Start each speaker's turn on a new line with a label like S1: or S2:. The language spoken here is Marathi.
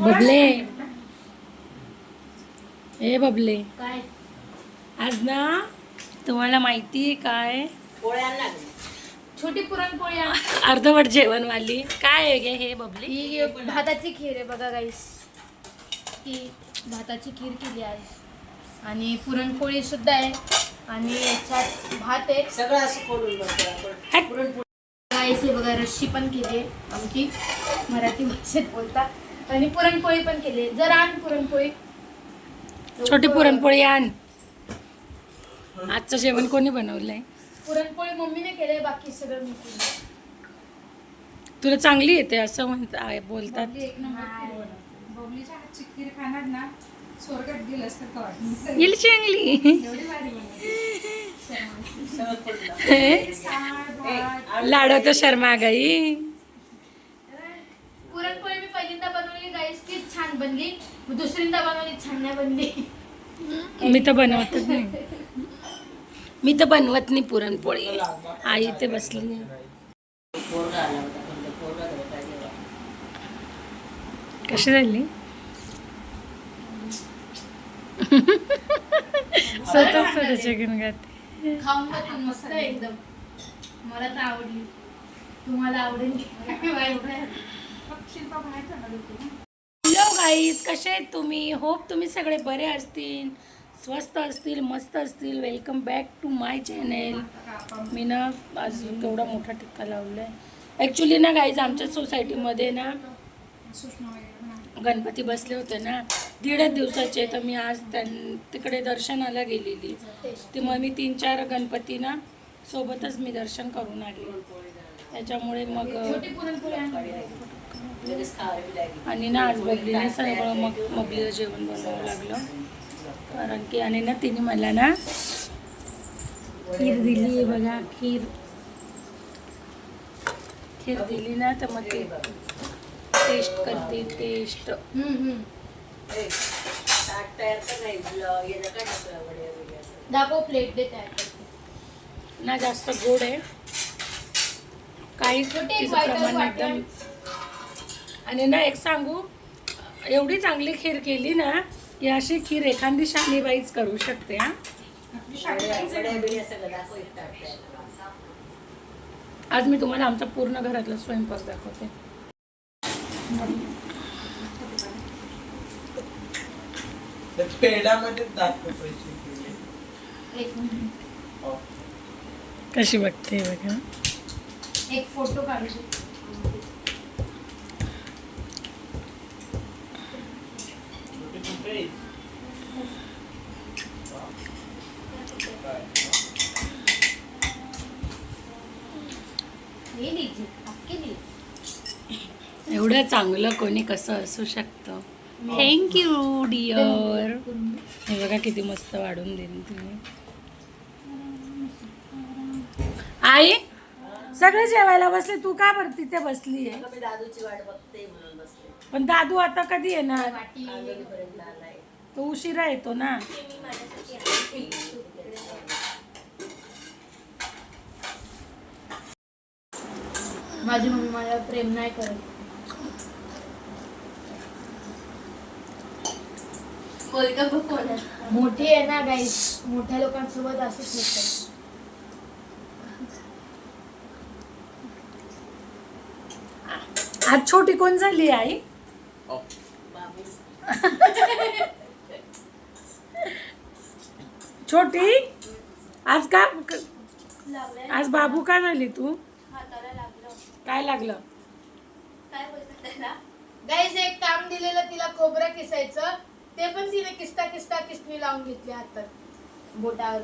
S1: बबले ए बबले
S2: काय
S1: आज ना तुम्हाला माहिती आहे काय
S2: छोटी पुरणपोळी आहे.
S1: अर्धवट जेवणवाली काय आहे गे हे बबली?
S2: ही भाताची खीर आहे बघा गाईस. ही भाताची खीर केली आहे आणि पुरणपोळी सुद्धा आहे आणि याच्यात भात आहे
S3: सगळं असं खोलून बघतो.
S2: गाईस हे बघा रश्शी पण केली आहे आमची मराठी भाषेत बोलतात आणि पुरणपोळी पण केली आहे. जर आण पुरणपोळी
S1: छोटी पुरणपोळी आण. आजचं जेवण कोणी बनवलंय?
S2: पुरणपोळी मम्मीने केलंय बाकी सगळं मी केलं.
S1: तुला चांगली येते असं बोलतात.
S2: एक नंबर
S4: बबलीच्या हातची खीर खाणार ना स्वर्गात गेलंस तर का वाटत
S1: येईल चांगली.
S4: एवढी भारी बनवते.
S1: लाडो तर शर्मा गई.
S2: पुरणपोळी मी पहिल्यांदा बनवली गाईस ती छान बनली. दुसऱ्यांदा बनवली छान नाही बनली.
S1: मी तर बनवतच नाही. मी तर बनवत नाही पुरणपोळी. आई ते बसली. कशी झाली? स्वतःचे गुणगाते.
S2: खाऊन बघ तू, मस्त आहे एकदम. मला तर आवडली. तुम्हाला आवडेल
S4: शिल्पा बाहेर जाणार होती.
S1: हॅलो गाईज, कसे आहेत तुम्ही? होप तुम्ही सगळे बरे असतील, स्वस्त असतील, मस्त असतील. Welcome back to my channel. मी ना आज केवढा मोठा टिक्का लावला आहे. ॲक्च्युली ना गाईज आमच्या सोसायटीमध्ये ना गणपती बसले होते ना 1.5 दिवसाचे. तर मी आज तिकडे दर्शनाला गेलेली. त्यामुळे मी 3-4 गणपती ना सोबतच मी दर्शन करून आले. त्याच्यामुळे मग आणि ना आज बबलीने सगळं मग बबलीला जेवण बनवावं लागलं. कारण की आणि ना तिने मला ना खीर दिली आहे बघा. खीर दिली ना तर मग ते टेस्ट करते. टेस्ट
S2: दाखव प्लेट दे तयार
S1: ना जास्त गोड आहे काही तिचं प्रमाण एकदम. आणि ना एक सांगू, एवढी चांगली खीर केली ना की अशी खीर एखादी शानीबाईच करू शकते. हा आज मी तुम्हाला आमचा पूर्ण घरातला स्वयंपाक दाखवते.
S3: पेढ्यामध्ये दाखवतो.
S2: एक मिनिट.
S1: कशी बघते बघा.
S2: एक फोटो काढू दे. हे लीजिए, आपके लिए.
S1: एवढं चांगलं कोणी कसं असू शकतं. Thank you dear. हे बघा किती मस्त वाढून दिली तुम्ही. आई सगळे जेवायला बसले, तू का बरं तिथे बसली आहे?
S3: मी दादूची वाट बघते म्हणून बसले.
S1: पण दादू आता कधी येणार?
S2: वाटी
S1: तो उशिरा येतो ना.
S2: माझी मम्मी माझ्यावर प्रेम नाही करत. मोठी आहे ना गाईस, मोठ्या लोकांसोबत असंच होतं.
S1: आज छोटी कोण झाली आई? छोटी आज का आज बाबू का झाली तू? काय लागलं?
S2: गाईस एक काम दिलेलं तिला खोबरं किसायचं, ते पण तिने किस्ता किस्ता किसणी लावून घेतली हातात बोटावर.